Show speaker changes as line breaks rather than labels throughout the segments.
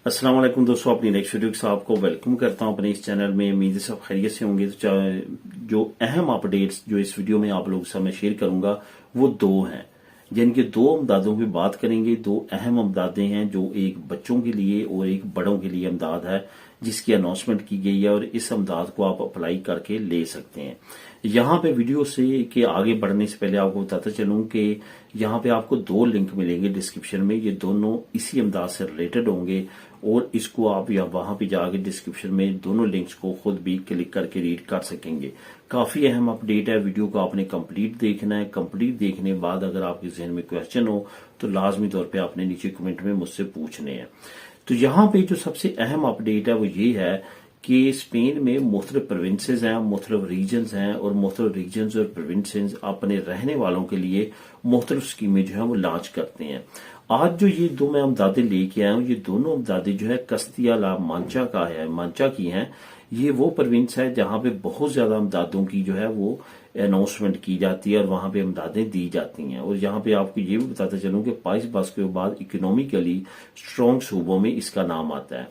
अस्सलाम वालेकुम दोस्तों, अपनी नेक्स्ट वीडियो के साथ आपको वेलकम करता हूं अपने इस चैनल में। उम्मीद है सब खैरियत से होंगे। तो जो अहम अपडेट्स जो इस वीडियो में आप लोगों के साथ मैं शेयर करूंगा वो दो हैं, जिनके दो अमदादों की बात करेंगे। दो अहम अमदादें हैं जो एक बच्चों के लिए और एक बड़ों के लिए अमदाद है, जिसकी अनाउंसमेंट की गई है और इस अमदाद को आप अप्लाई करके ले सकते हैं। यहाँ पे वीडियो से के आगे बढ़ने से पहले आपको बताता चलूं कि यहाँ पे आपको दो लिंक मिलेंगे डिस्क्रिप्शन में। ये दोनों इसी अमदाद से रिलेटेड होंगे और इसको आप या वहां पे जाके डिस्क्रिप्शन में दोनों लिंक्स को खुद भी क्लिक करके रीड कर सकेंगे। काफी अहम अपडेट है। वीडियो को आपने कंप्लीट देखना है। कंप्लीट देखने के बाद अगर आपके जहन में क्वेश्चन हो तो लाजमी तौर पे आपने नीचे कमेंट में मुझसे पूछने हैं। तो यहाँ पे जो सबसे अहम अपडेट है वो ये है कि स्पेन में मुख्तलिफ प्रोविंसेस हैं, मुख्तलिफ रीजन्स हैं और मुख्तलिफ रीजन्स और प्रोविंसेस अपने रहने वालों के लिए मुख्तलिफ स्कीमें जो है वो लॉन्च करते हैं। आज जो ये दो मैं अमदादें लेके आया हूँ, ये दोनों अमदादें जो है कस्तिया ला मांचा का है, मांचा की हैं। ये वो प्रोविंस है जहां पे बहुत ज्यादा अमदादों की जो है वो अनाउंसमेंट की जाती है और वहां पे अमदादें दी जाती हैं। और यहाँ पे आपको ये भी बताता चलूं कि पाइस बास के बाद इकोनॉमिकली स्ट्रॉन्ग सूबों में इसका नाम आता है।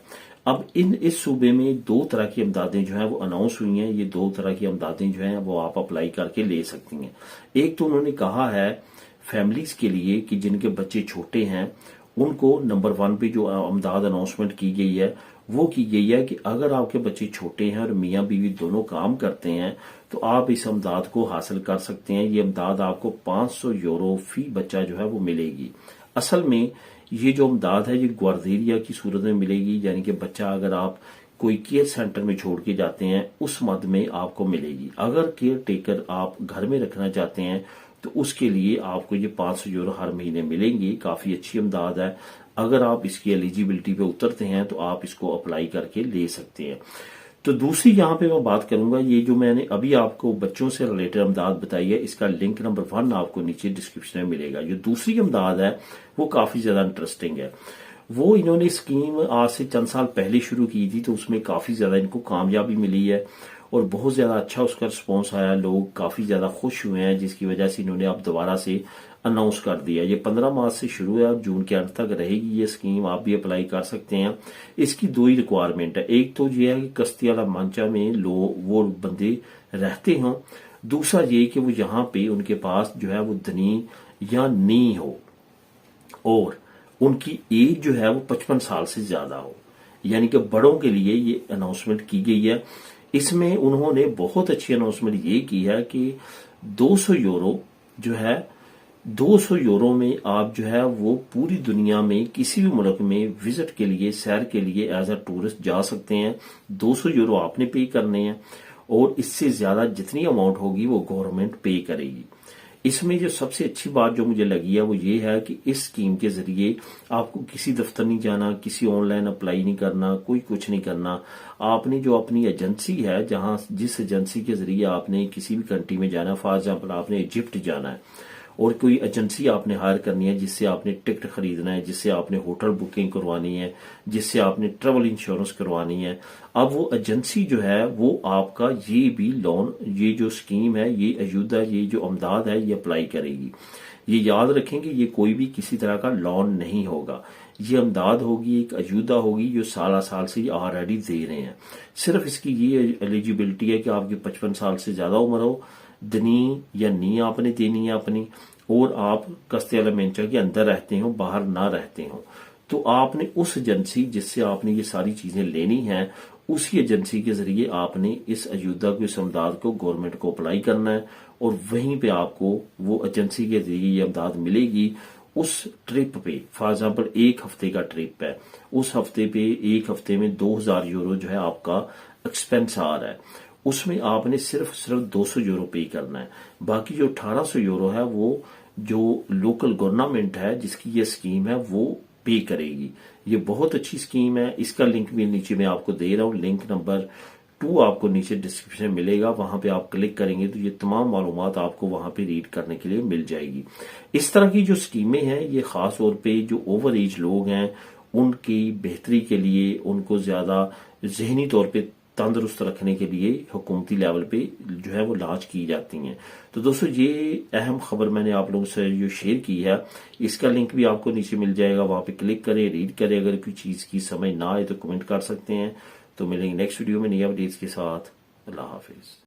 अब इस सूबे में दो तरह की अमदादें जो है वो अनाउंस हुई हैं। ये दो तरह की अमदादें जो है वो आप अप्लाई करके ले सकती हैं। एक तो उन्होंने कहा है फैमिलीज के लिए कि जिनके बच्चे छोटे हैं उनको नंबर 1 पे जो अमदाद अनाउंसमेंट की गई है वो की गई है कि अगर आपके बच्चे छोटे हैं और मियाँ बीवी दोनों काम करते हैं तो आप इस अमदाद को हासिल कर सकते हैं। ये अमदाद आपको 500 यूरो फी बच्चा जो है वो मिलेगी। असल में ये जो अमदाद है ये ग्वारदेरिया की सूरत में मिलेगी, यानी कि बच्चा अगर आप कोई केयर सेंटर में छोड़ के जाते हैं उस मद में आपको मिलेगी। अगर केयर टेकर आप घर में रखना चाहते हैं तो उसके लिए आपको ये 500 यूरो हर महीने मिलेंगी। काफी अच्छी अमदाद है। अगर आप इसकी एलिजिबिलिटी पे उतरते हैं तो आप इसको अप्लाई करके ले सकते हैं। तो दूसरी यहाँ पे मैं बात करूंगा, ये जो मैंने अभी आपको बच्चों से रिलेटेड अमदाद बताई है, इसका लिंक नंबर 1 आपको नीचे डिस्क्रिप्शन में मिलेगा। जो दूसरी अमदाद है वो काफी ज्यादा इंटरेस्टिंग है। वो इन्होंने स्कीम आज से चंद साल पहले शुरू की थी, तो उसमें काफी ज्यादा इनको कामयाबी मिली है और बहुत ज्यादा अच्छा उसका रिस्पॉन्स आया। लोग काफी ज्यादा खुश हुए हैं, जिसकी वजह से इन्होंने अब दोबारा से अनाउंस कर दिया। ये 15 मार्च से शुरू है, अब जून के अंत तक रहेगी ये स्कीम। आप भी अप्लाई कर सकते हैं। इसकी दो ही रिक्वायरमेंट है। एक तो ये है कि कस्तियाला मांचा में वो बंदे रहते हों। दूसरा ये कि वो यहाँ पे उनके पास जो है वो धनी या नी हो और उनकी एज जो है वो 55 साल से ज्यादा हो, यानी कि बड़ों के लिए ये अनाउंसमेंट की गई है। इसमें उन्होंने बहुत अच्छी अनाउंसमेंट ये की है कि 200 यूरो जो है 200 यूरो में आप जो है वो पूरी दुनिया में किसी भी मुल्क में विजिट के लिए, सैर के लिए एज अ टूरिस्ट जा सकते हैं। 200 यूरो आपने पे करने हैं और इससे ज्यादा जितनी अमाउंट होगी वो गवर्नमेंट पे करेगी। इसमें जो सबसे अच्छी बात जो मुझे लगी है वो ये है कि इस स्कीम के जरिए आपको किसी दफ्तर नहीं जाना, किसी ऑनलाइन अप्लाई नहीं करना, कोई कुछ नहीं करना। आपने जो अपनी एजेंसी है, जहां जिस एजेंसी के जरिए आपने किसी भी कंट्री में जाना, फॉर एग्जाम्पल आपने इजिप्ट जाना है और कोई एजेंसी आपने हायर करनी है जिससे आपने टिकट खरीदना है, जिससे आपने होटल बुकिंग करवानी है, जिससे आपने ट्रेवल इंश्योरेंस करवानी है, अब वो एजेंसी जो है वो आपका ये भी लोन, ये जो स्कीम है, ये अयूदा, ये जो अमदाद है, ये अप्लाई करेगी। ये याद रखेंगे, ये कोई भी किसी तरह का लोन नहीं होगा। ये अमदाद होगी, एक अयूदा होगी जो साल साल से ऑलरेडी दे रहे हैं। सिर्फ इसकी ये एलिजिबिलिटी है कि आपकी 55 साल से ज्यादा उम्र हो, दनी या नी आपने देनी है अपनी, और आप कस्तियाला मेंचा के अंदर रहते हो, बाहर ना रहते हो। तो आपने उस एजेंसी जिससे आपने ये सारी चीजें लेनी है, उसी एजेंसी के जरिए आपने इस अयूदा को, इस अमदाद को गवर्नमेंट को अप्लाई करना है और वहीं पे आपको वो एजेंसी के जरिए ये अमदाद मिलेगी। उस ट्रिप पे, फॉर एग्जाम्पल 1 हफ्ते का ट्रिप है, उस हफ्ते पे 1 हफ्ते में 2000 यूरो जो है आपका एक्सपेंस आ रहा है, उसमें आपने सिर्फ 200 यूरो पे करना है। बाकी जो 1800 यूरो है वो जो लोकल गवर्नमेंट है जिसकी ये स्कीम है वो पे करेगी। ये बहुत अच्छी स्कीम है। इसका लिंक भी नीचे मैं आपको दे रहा हूँ। लिंक नंबर 2 आपको नीचे डिस्क्रिप्शन में मिलेगा। वहां पे आप क्लिक करेंगे तो ये तमाम मालूमात आपको वहां पे रीड करने के लिए मिल जाएगी। इस तरह की जो स्कीमें हैं ये खास तौर पे जो ओवर एज लोग हैं उनकी बेहतरी के लिए, उनको ज्यादा जहनी तौर पे تندرست رکھنے کے لیے حکومتی لیول پہ جو ہے وہ لانچ کی جاتی ہیں۔ تو دوستو یہ اہم خبر میں نے آپ لوگوں سے جو شیئر کی ہے، اس کا لنک بھی آپ کو نیچے مل جائے گا، وہاں پہ کلک کریں، ریڈ کریں، اگر کوئی چیز کی سمجھ نہ آئے تو کمنٹ کر سکتے ہیں۔ تو ملیں گے نیکسٹ ویڈیو میں نئی اپڈیٹس کے ساتھ۔ اللہ حافظ۔